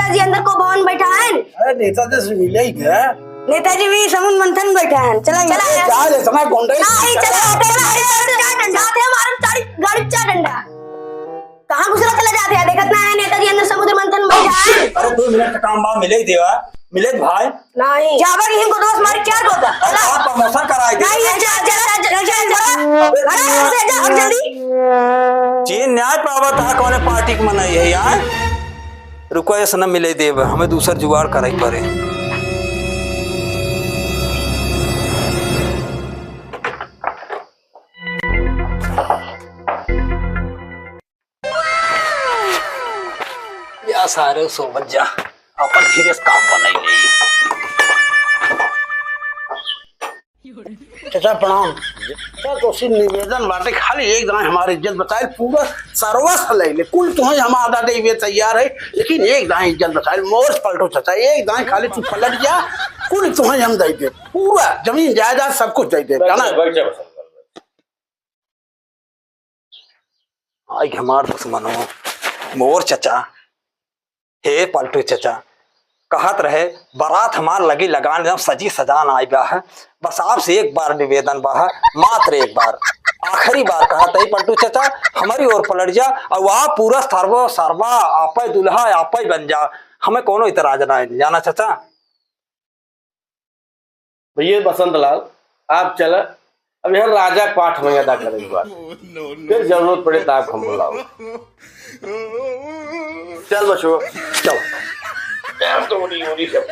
नेताजी अंदर को भवन बैठा है। अरे नेताजी से मिले ही क्या? नेताजी भी समुद्र मंथन बैठा है। चला जा ले समय गुंडे नहीं चला गाड़ी चा डंडा कहाँ घुसरा चला जाते हैं। देखत ना है नेताजी अंदर समुद्र मंथन बैठा है। अरे 2 मिनट का काम बा मिले ही देवा मिले भाई नहीं जावा की हमको दोस्त मार क्या होता। आप प्रमोशन कराए दे नहीं चला जल्दी चीन न्याय पावत है कौन पार्टी के मनाई है यार। रुको ऐसा न मिले देव हमें दूसर जुगाड़ कराई पड़े। या सारे सो बच जा अपन धीरे से काम बनाई नहीं। चाचा प्रणाम। तो सिर्फ निवेदन बाटे खाली एक दाएं हमारी इज्जत बचाए पूरा सर्वस्व ले ले कुल तुम्हें हम आधा दे हुए तैयार है लेकिन एक दाएं इज्जत बचाए मोर्च पलटो चाचा एक दाएं खाली तू पलट जा कुल तुम्हें हम दे दे पूरा जमीन जायदाद सब कुछ दे दे आई हमार दुश्मनों मोर चाचा हे पलटू चाचा कहत रहे बारात हमार लगी लगान एकदम सजी सजान आई बा है। बस आपसे एक बार निवेदन बा है मात्र एक बार आखिरी बार कहत है पलटू चाचा हमारी ओर पलट जा और वह पूरा सर्वा आप दुल्हा आप बन जा हमें कोनो इतराज ना है जाना चाचा। भैया बसंत लाल आप चल अब यहाँ राजा पाठ में अदा करेंगे बात फिर जरूरत पड़े तो आप हम बुलाओ। चल बचो चल तो नहीं हो रही सब।